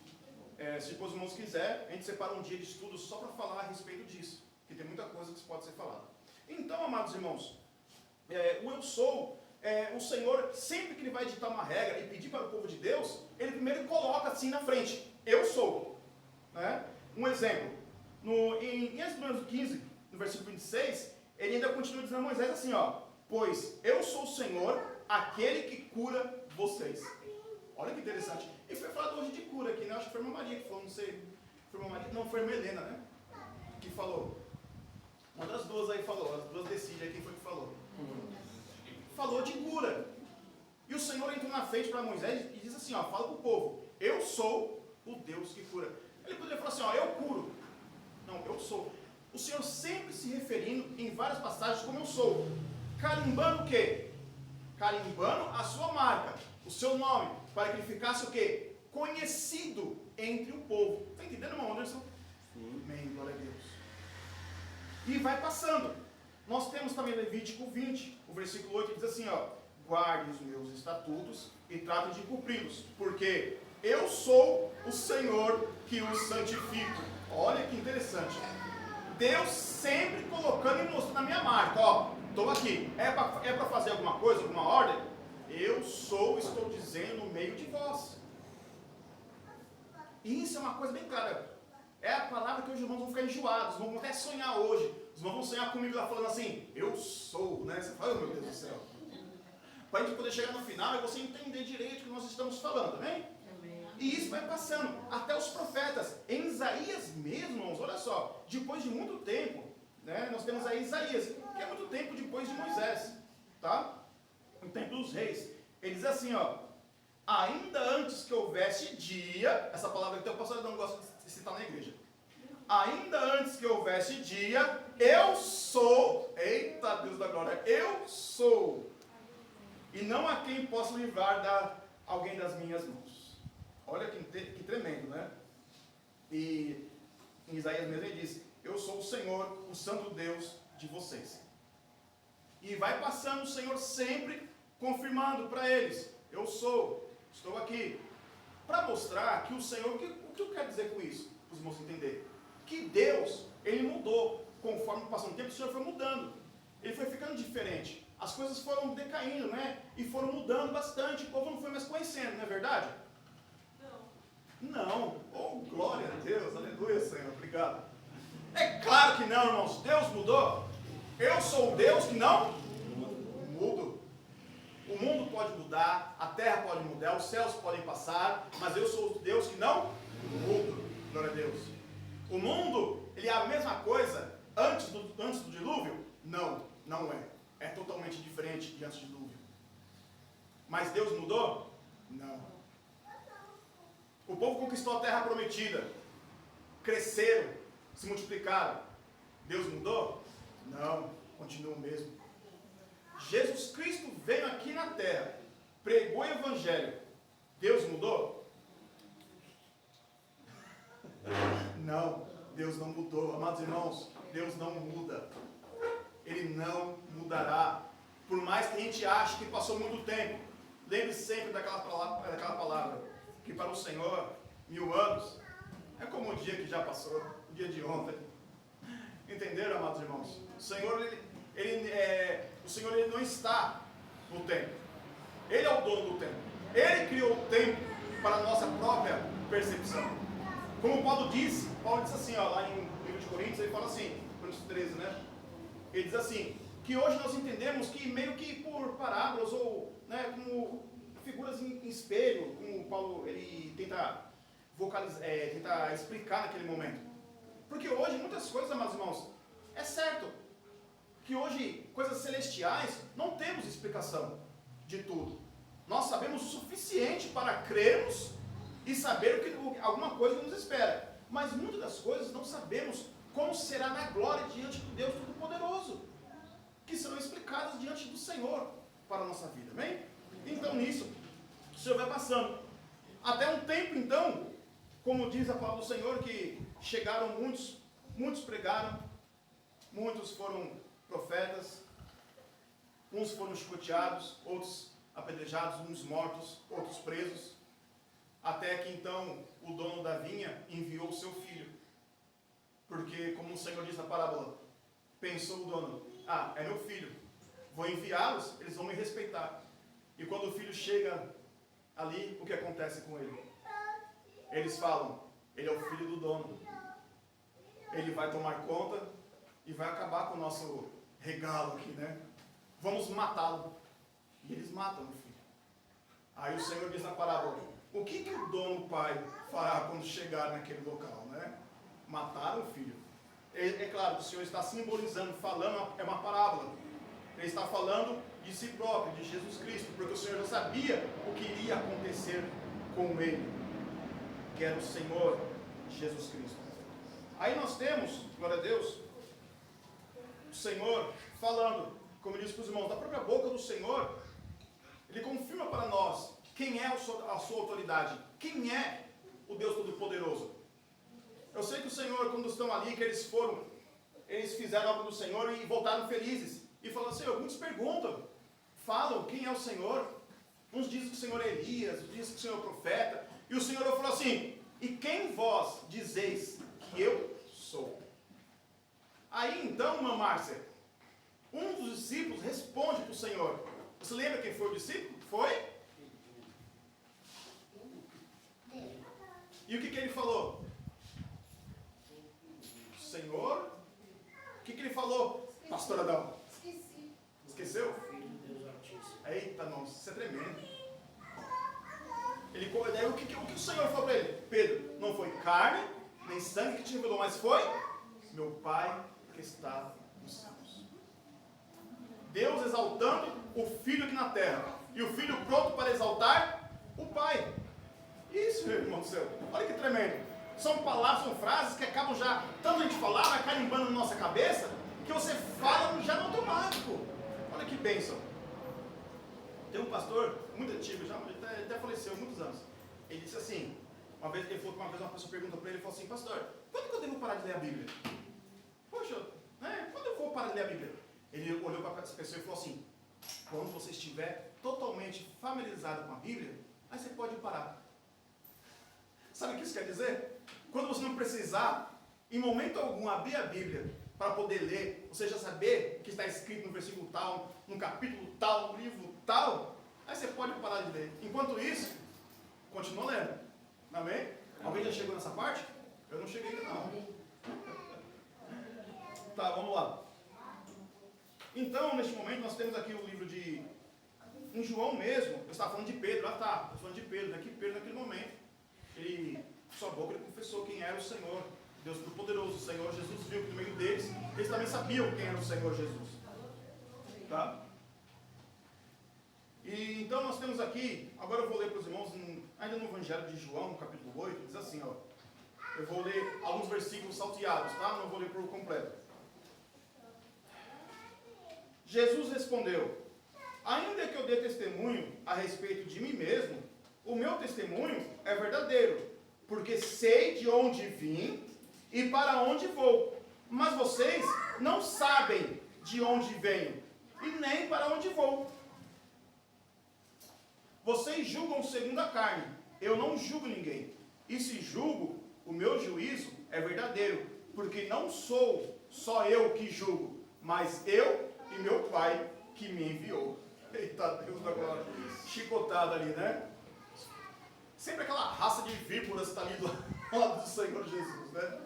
Se depois os irmãos quiserem, a gente separa um dia de estudo só para falar a respeito disso, que tem muita coisa que pode ser falada. Então, amados irmãos, o eu sou, o Senhor, sempre que Ele vai ditar uma regra e pedir para o povo de Deus, Ele primeiro coloca assim na frente, eu sou. Né? Um exemplo, em Êxodo 15, no versículo 26, ele ainda continua dizendo a Moisés assim, ó, pois eu sou o Senhor, aquele que cura vocês. Olha que interessante. E foi falado hoje de cura aqui, né? Acho que foi a irmã Maria que falou, não sei. Foi a irmã Maria? Não, foi a irmã Helena, né? Que falou. Uma das duas aí falou, as duas decidem aí quem foi que falou. Falou de cura. E o Senhor entrou na frente para Moisés e diz assim, ó, fala para o povo, eu sou o Deus que cura. Ele poderia falar assim, ó, eu curo. Não, eu sou. O Senhor sempre se referindo em várias passagens como eu sou. Carimbando o quê? Carimbando a sua marca, o seu nome, para que ele ficasse o quê? Conhecido entre o povo. Está entendendo, irmão Anderson? Sim. Amém, glória a Deus. E vai passando. Nós temos também Levítico 20, o versículo 8, que diz assim, ó, guarde os meus estatutos e trate de cumpri-los, porque eu sou o Senhor que os santifico. Olha que interessante. Deus sempre colocando e mostrando a minha marca, ó, estou aqui. É para fazer alguma coisa, alguma ordem? Eu sou, estou dizendo no meio de vós. E isso é uma coisa bem clara. É a palavra que os irmãos vão ficar enjoados, vão até sonhar hoje. Os irmãos vão sonhar comigo lá falando assim, eu sou, né? Você fala, oh, meu Deus do céu. Para a gente poder chegar no final e você entender direito o que nós estamos falando, amém? E isso vai passando até os profetas. Em Isaías mesmo, irmãos, olha só, depois de muito tempo, né, nós temos aí Isaías, que é muito tempo depois de Moisés, tá? O tempo dos reis. Ele diz assim, ó, ainda antes que houvesse dia, essa palavra que o pastor não gosta de citar na igreja, ainda antes que houvesse dia, eu sou, eita Deus da glória, eu sou, e não há quem possa livrar alguém das minhas mãos. Olha que tremendo, né? E em Isaías mesmo ele diz: eu sou o Senhor, o Santo Deus de vocês. E vai passando o Senhor sempre confirmando para eles: eu estou aqui. Para mostrar que o Senhor, o que eu quero dizer com isso? Para os irmãos entenderem. Que Deus, ele mudou. Conforme passou o tempo, o Senhor foi mudando. Ele foi ficando diferente. As coisas foram decaindo, né? E foram mudando bastante. O povo não foi mais conhecendo, não é verdade? Não. Oh, glória a Deus. Aleluia, Senhor. Obrigado. É claro que não, irmãos. Deus mudou. Eu sou o Deus que não mudo. O mundo pode mudar, a terra pode mudar, os céus podem passar, mas eu sou o Deus que não mudo. Glória a Deus. O mundo, ele é a mesma coisa antes do dilúvio? Não, não é. É totalmente diferente de antes do dilúvio. Mas Deus mudou? Não. O povo conquistou a terra prometida. Cresceram, se multiplicaram. Deus mudou? Não, continua o mesmo. Jesus Cristo veio aqui na terra, pregou o Evangelho. Deus mudou? Não, Deus não mudou. Amados irmãos, Deus não muda. Ele não mudará. Por mais que a gente ache que passou muito tempo, lembre-se sempre daquela palavra, que para o Senhor, 1000 anos, é como o dia que já passou, o dia de ontem. Entenderam, amados irmãos? O Senhor, ele não está no tempo. Ele é o dono do tempo. Ele criou o tempo para a nossa própria percepção. Como Paulo diz assim, ó, lá em livro de Coríntios, ele fala assim, Coríntios 13, né? Ele diz assim, que hoje nós entendemos que meio que por parábolas ou, né, como figuras em espelho, como Paulo ele tenta tentar explicar naquele momento. Porque hoje muitas coisas, amados irmãos, é certo que hoje coisas celestiais não temos explicação de tudo. Nós sabemos o suficiente para crermos e saber alguma coisa que nos espera. Mas muitas das coisas não sabemos como será na glória diante do Deus Todo-Poderoso, que serão explicadas diante do Senhor para a nossa vida, amém? Então nisso, o Senhor vai passando. Até um tempo então, como diz a palavra do Senhor, que chegaram muitos pregaram, muitos foram profetas, uns foram chicoteados, outros apedrejados, uns mortos, outros presos, até que então o dono da vinha enviou o seu filho, porque como o Senhor diz na parábola, pensou o dono, é meu filho, vou enviá-los, eles vão me respeitar. E quando o filho chega ali, o que acontece com ele? Eles falam, ele é o filho do dono, ele vai tomar conta e vai acabar com o nosso regalo aqui, né? Vamos matá-lo. E eles matam o filho. Aí o Senhor diz na parábola, o que o dono, o pai, fará quando chegar naquele local, né? Mataram o filho. É claro que o Senhor está simbolizando, falando, é uma parábola. Ele está falando de si próprio, de Jesus Cristo, porque o Senhor já sabia o que iria acontecer com ele, que era o Senhor Jesus Cristo. Aí nós temos, glória a Deus, o Senhor falando, como eu disse para os irmãos, da própria boca do Senhor, ele confirma para nós quem é a sua autoridade, quem é o Deus Todo-Poderoso. Eu sei que o Senhor, quando estão ali, que eles fizeram a obra do Senhor e voltaram felizes. E falaram, Senhor, muitos perguntam, falam quem é o Senhor. Uns dizem que o Senhor é Elias, outros dizem que o Senhor é profeta. E o Senhor falou assim, e quem vós dizeis que eu sou? Aí então, irmã Márcia, um dos discípulos responde para o Senhor. Você lembra quem foi o discípulo? Foi? E o que ele falou? Senhor? O que ele falou, pastor Adão? Esqueceu? Eita, nossa, isso é tremendo. Daí o que o Senhor falou para ele? Pedro, não foi carne, nem sangue que te revelou, mas foi meu Pai que está nos céus. Deus exaltando o Filho aqui na terra, e o Filho pronto para exaltar o Pai. Isso, meu irmão do céu, olha que tremendo. São palavras, são frases que acabam já, tanto a gente falar, vai carimbando na nossa cabeça, que você fala já no automático. Olha que bênção. Tem um pastor, muito antigo, já até faleceu há muitos anos. Ele disse assim, uma vez uma pessoa perguntou para ele, ele falou assim, pastor, quando que eu devo parar de ler a Bíblia? Poxa, quando eu vou parar de ler a Bíblia? Ele olhou para essa pessoa e falou assim, quando você estiver totalmente familiarizado com a Bíblia, aí você pode parar. Sabe o que isso quer dizer? Quando você não precisar, em momento algum, abrir a Bíblia para poder ler, você já saber o que está escrito no versículo tal, no capítulo tal, no livro tal, aí você pode parar de ler. Enquanto isso, continua lendo. Amém? Alguém já chegou nessa parte? Eu não cheguei ainda não. Tá, vamos lá. Então, neste momento, nós temos aqui o livro de... Em João mesmo, eu estava falando de Pedro, eu estava falando de Pedro, Pedro naquele momento, ele, sua boca, ele confessou quem era o Senhor, Deus Todo-Poderoso. O Senhor Jesus viu que no meio deles, eles também sabiam quem era o Senhor Jesus. Tá? E então nós temos aqui, agora eu vou ler para os irmãos, ainda no Evangelho de João, no capítulo 8, diz assim, ó. Eu vou ler alguns versículos salteados, tá? Não vou ler por completo. Jesus respondeu, ainda que eu dê testemunho a respeito de mim mesmo, o meu testemunho é verdadeiro, porque sei de onde vim e para onde vou. Mas vocês não sabem de onde venho e nem para onde vou. Vocês julgam segundo a carne, eu não julgo ninguém. E se julgo, o meu juízo é verdadeiro, porque não sou só eu que julgo, mas eu e meu Pai que me enviou. Eita Deus da glória. Chicotada ali, né? Sempre aquela raça de víboras está ali do lado do Senhor Jesus, né?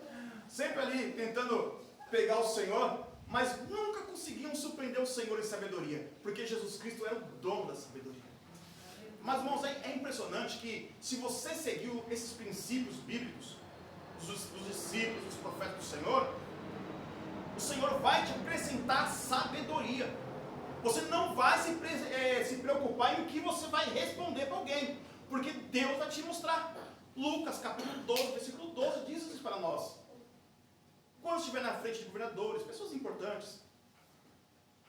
Sempre ali tentando pegar o Senhor, mas nunca conseguiam surpreender o Senhor em sabedoria, porque Jesus Cristo era o dono da sabedoria. Mas, irmãos, é impressionante que se você seguiu esses princípios bíblicos, dos discípulos, dos profetas do Senhor, o Senhor vai te acrescentar sabedoria. Você não vai se preocupar em o que você vai responder para alguém, porque Deus vai te mostrar. Lucas capítulo 12, versículo 12 diz isso para nós. Quando estiver na frente de governadores, pessoas importantes,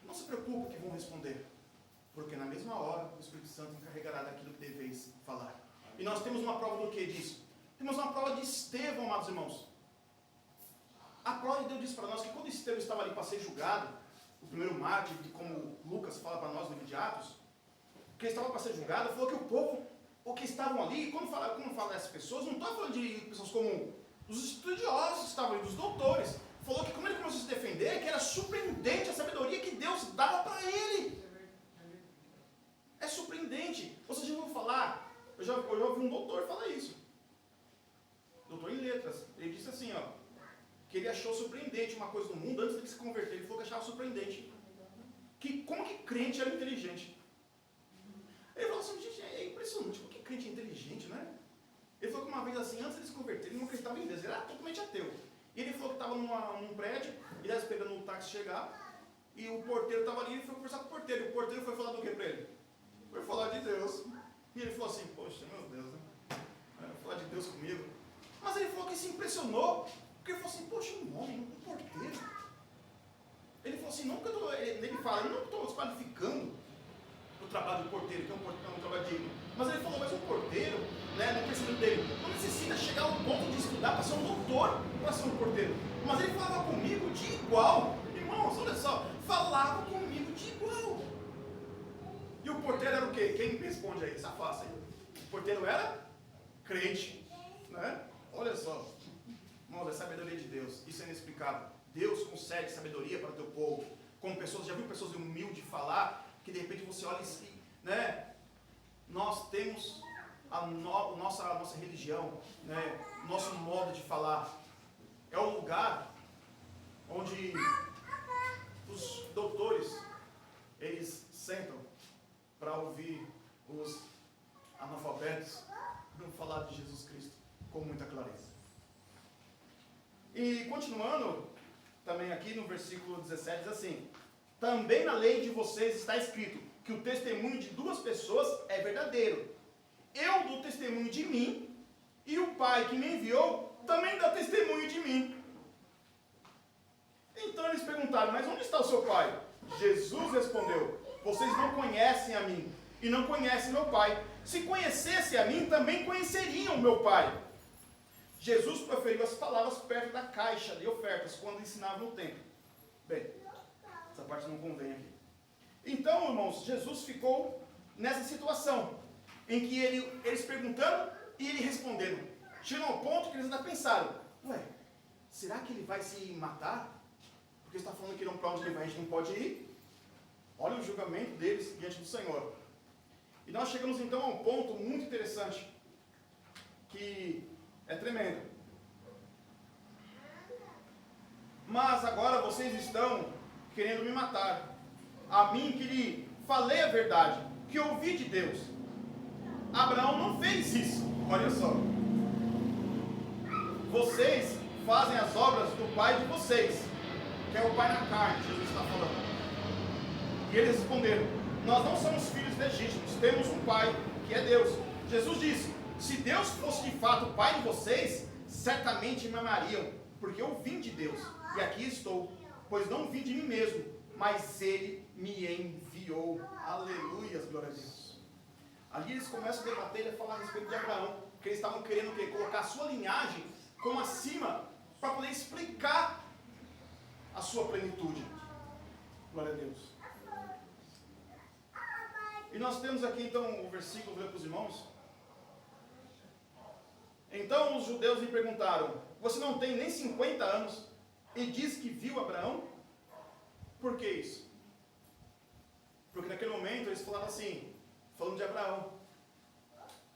não se preocupe o que vão responder, porque na mesma hora o Espírito Santo encarregará daquilo que deveis falar. E nós temos uma prova do que disso? Temos uma prova de Estevão, amados irmãos. A prova de Deus diz para nós que quando Estevão estava ali para ser julgado, o primeiro mártir, como Lucas fala para nós no livro de Atos, que ele estava para ser julgado, falou que o povo, o que estavam ali, quando fala dessas pessoas, não está falando de pessoas como os estudiosos que estavam ali, dos doutores. Falou que como ele começou a se defender, que era surpreendente a sabedoria que Deus dava para ele. É surpreendente. Você já ouviu falar, eu já ouvi um doutor falar isso. Doutor em letras. Ele disse assim, ó, que ele achou surpreendente uma coisa no mundo antes de se converter. Ele falou que achava surpreendente. Como que crente era inteligente? Ele falou assim, gente, é impressionante, como que crente é inteligente, né? Ele falou que uma vez assim, antes de se converter, ele não acreditava em Deus, ele era totalmente ateu. E ele falou que estava num prédio, ele estava esperando o táxi chegar, e o porteiro estava ali, ele foi conversar com o porteiro, e o porteiro foi falar do que para ele? Foi falar de Deus. E ele falou assim, poxa, meu Deus, né? Vai falar de Deus comigo. Mas ele falou que se impressionou, porque ele falou assim, poxa, um homem, um porteiro. Ele falou assim, não que eu estou, ele fala, eu não estou desqualificando o trabalho do porteiro, que é um trabalho digno. Mas ele falou, mas um porteiro, né, no pensamento dele, não necessita chegar ao ponto de estudar para ser um doutor, para ser um porteiro. Mas ele falava comigo de igual. Irmãos, olha só, falava comigo de igual. E o porteiro era o quê? Quem responde aí? Isso é fácil. O porteiro era crente, né? Olha só. Irmãos, é sabedoria de Deus. Isso é inexplicável. Deus concede sabedoria para o teu povo. Como pessoas, já viu pessoas humildes falar, que de repente você olha e, né? Nós temos a nossa religião, né? Nosso modo de falar. É o lugar onde os doutores, eles sentam para ouvir os analfabetos não falar de Jesus Cristo com muita clareza. E continuando, também aqui no versículo 17 diz assim, também na lei de vocês está escrito que o testemunho de duas pessoas é verdadeiro. Eu dou testemunho de mim e o Pai que me enviou também dá testemunho de mim. Então eles perguntaram, mas onde está o seu Pai? Jesus respondeu, vocês não conhecem a mim e não conhecem meu Pai. Se conhecesse a mim, também conheceriam o meu Pai. Jesus proferiu as palavras perto da caixa de ofertas, quando ensinava no templo. Bem, essa parte não convém aqui. Então, irmãos, Jesus ficou nessa situação, em que eles perguntando e ele respondendo. Chegam ao ponto que eles ainda pensaram, ué, será que ele vai se matar? Porque está falando que não para onde ele vai, a gente não pode ir. Olha o julgamento deles diante do Senhor. E nós chegamos então a um ponto muito interessante, que é tremendo. Mas agora vocês estão querendo me matar. A mim que lhe falei a verdade, que ouvi de Deus. Abraão não fez isso. Olha só. Vocês fazem as obras do pai de vocês, que é o pai na carne, Jesus está falando. E eles responderam, nós não somos filhos legítimos, temos um pai que é Deus. Jesus disse, se Deus fosse de fato o pai de vocês, certamente me amariam, porque eu vim de Deus, e aqui estou, pois não vim de mim mesmo, mas Ele me enviou. Aleluia, glória a Deus. Ali eles começam a debater e falar a respeito de Abraão, que eles estavam querendo o quê? Colocar a sua linhagem como acima, para poder explicar a sua plenitude. Glória a Deus. E nós temos aqui então o versículo, vou ler para os irmãos. Então os judeus lhe perguntaram, você não tem nem 50 anos e diz que viu Abraão? Por que isso? Porque naquele momento eles falaram assim, falando de Abraão.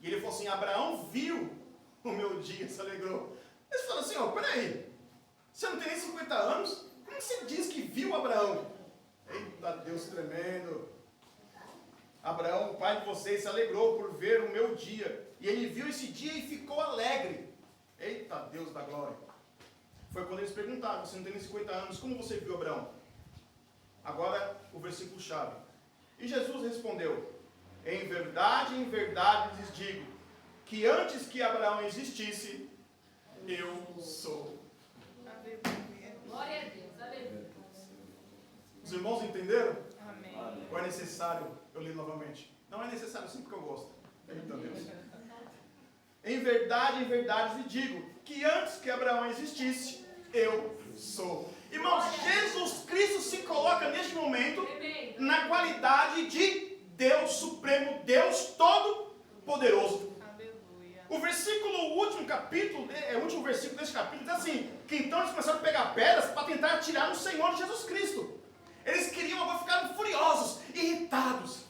E ele falou assim, Abraão viu o meu dia, se alegrou. Eles falaram assim, peraí, você não tem nem 50 anos? Como você diz que viu Abraão? Eita Deus tremendo. Abraão, o pai de vocês, se alegrou por ver o meu dia. E ele viu esse dia e ficou alegre. Eita Deus da glória. Foi quando eles perguntaram, você não tem nem 50 anos, como você viu Abraão? Agora o versículo chave. E Jesus respondeu, em verdade lhes digo, que antes que Abraão existisse, eu sou. Glória a Deus, aleluia. Os irmãos entenderam? Amém. Ou é necessário eu ler novamente? Não é necessário sim, porque eu gosto. Eita Deus. Em verdade lhe digo, que antes que Abraão existisse, eu sou. Irmãos, Jesus Cristo se coloca neste momento na qualidade de Deus Supremo, Deus Todo-Poderoso. O versículo, o último versículo deste capítulo diz assim, que então eles começaram a pegar pedras para tentar atirar no Senhor Jesus Cristo. Eles queriam, agora ficaram furiosos, irritados.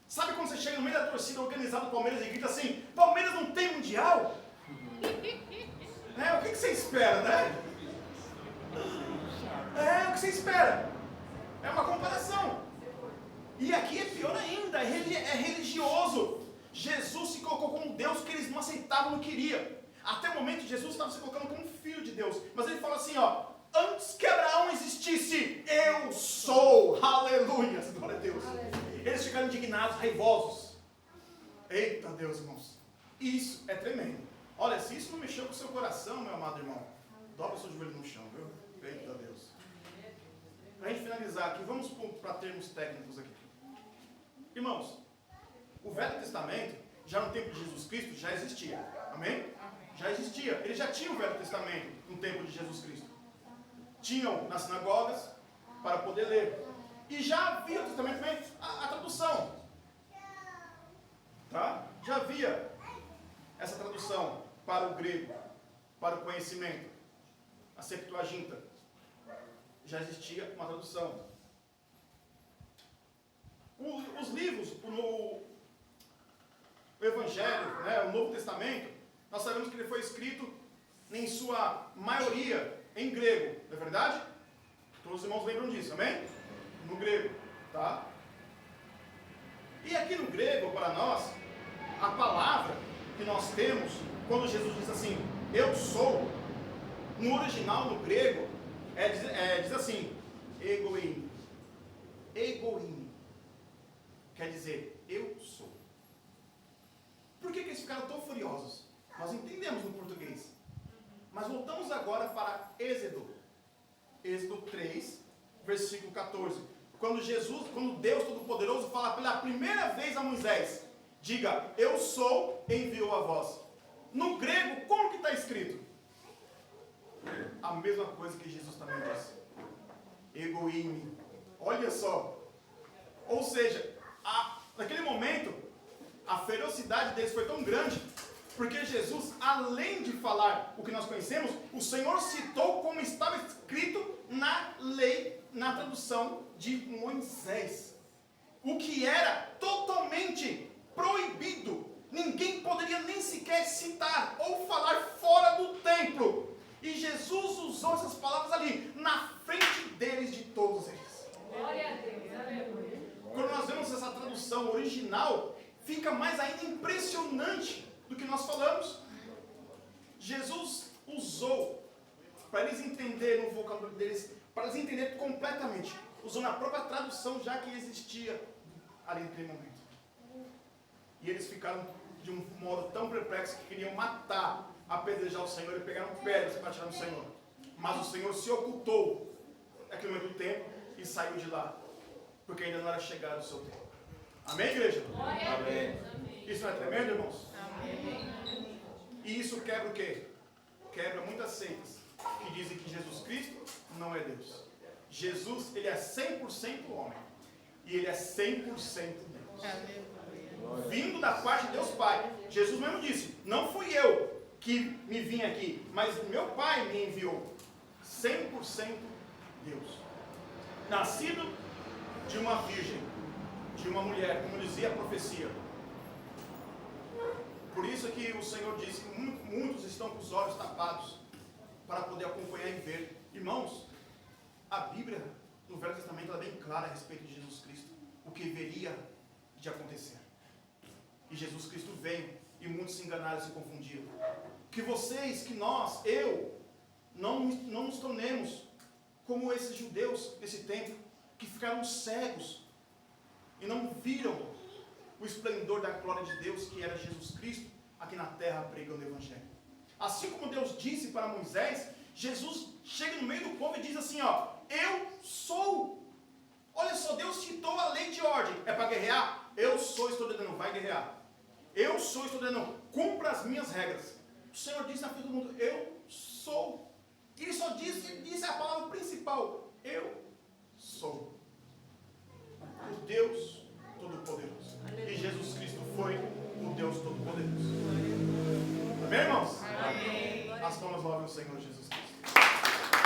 Sabe quando você chega no meio da torcida organizada do Palmeiras e grita assim, Palmeiras não tem mundial? O que você espera, né? O que você espera? É uma comparação. E aqui é pior ainda, é religioso. Jesus se colocou como Deus que eles não aceitavam, não queriam. Até o momento Jesus estava se colocando como filho de Deus. Mas ele fala assim, antes que Abraão existisse, eu sou. Aleluia, glória a Deus. Eles ficaram indignados, raivosos. Eita Deus, irmãos. Isso é tremendo. Olha, se isso não mexeu com o seu coração, meu amado irmão, dobra o seu joelho no chão, viu? Eita Deus. Para a gente finalizar aqui, vamos para termos técnicos aqui. Irmãos, o Velho Testamento, já no tempo de Jesus Cristo, já existia. Amém? Já existia. Ele já tinha o Velho Testamento no tempo de Jesus Cristo. Tinham nas sinagogas para poder ler. E já havia o Testamento também, a tradução. Tá? Já havia essa tradução para o grego, para o conhecimento. A Septuaginta. Já existia uma tradução. Os livros, o Evangelho, o Novo Testamento, nós sabemos que ele foi escrito, em sua maioria, em grego. Não é verdade? Todos os irmãos lembram disso, amém? No grego, tá? E aqui no grego, para nós, a palavra que nós temos, quando Jesus diz assim, eu sou, no original, no grego, diz assim, egoim. Egoim. Quer dizer, eu sou. Por que eles ficaram tão furiosos? Nós entendemos no português. Mas voltamos agora para Êxodo. Êxodo 3, versículo 14. Quando Deus Todo-Poderoso fala pela primeira vez a Moisés, Diga, eu sou, enviou a vós. No grego, como que está escrito? A mesma coisa que Jesus também disse. Egoíne. Olha só. Ou seja, naquele momento, a ferocidade deles foi tão grande, porque Jesus, além de falar o que nós conhecemos, o Senhor citou como estava escrito na lei, na tradução de Moisés. O que era totalmente proibido. Ninguém poderia nem sequer citar ou falar fora do templo. E Jesus usou essas palavras ali, na frente deles, de todos eles. Glória a Deus, aleluia. Quando nós vemos essa tradução original, fica mais ainda impressionante do que nós falamos. Jesus usou, para eles entenderem o vocabulário deles, para eles entenderem completamente, usando a própria tradução já que existia ali naquele momento. E eles ficaram de um modo tão perplexo que queriam matar, apedrejar o Senhor, e pegaram pedras para atirar no Senhor. Mas o Senhor se ocultou naquele momento do tempo e saiu de lá, porque ainda não era chegado o seu tempo. Amém, igreja? Glória a Deus. Amém. Isso não é tremendo, irmãos? Amém. E isso quebra o quê? Quebra muitas seitas que dizem que Jesus Cristo não é Deus. Jesus, ele é 100% homem. E ele é 100% Deus. Aleluia. Vindo da parte de Deus Pai. Jesus mesmo disse, não fui eu que me vim aqui, mas meu Pai me enviou. 100% Deus. Nascido de uma virgem, de uma mulher, como dizia a profecia. Por isso que o Senhor disse que muitos estão com os olhos tapados para poder acompanhar e ver. Irmãos, a Bíblia no Velho Testamento é bem clara a respeito de Jesus Cristo, o que veria de acontecer. E Jesus Cristo veio e muitos se enganaram e se confundiram. Que vocês, que nós, não nos tornemos como esses judeus desse tempo, que ficaram cegos e não viram o esplendor da glória de Deus, que era Jesus Cristo, aqui na terra pregando o Evangelho. Assim como Deus disse para Moisés, Jesus chega no meio do povo e diz assim, ó, eu sou. Olha só, Deus citou a lei de ordem. É para guerrear? Eu sou, estou dizendo, vai guerrear. Eu sou, estou dizendo, cumpra as minhas regras. O Senhor disse na frente do mundo, eu sou. E ele só disse a palavra principal, eu sou. O Deus Todo-Poderoso. E Jesus Cristo foi o Deus Todo-Poderoso. Amém, irmãos? Amém. As palmas louvem o Senhor Jesus Cristo.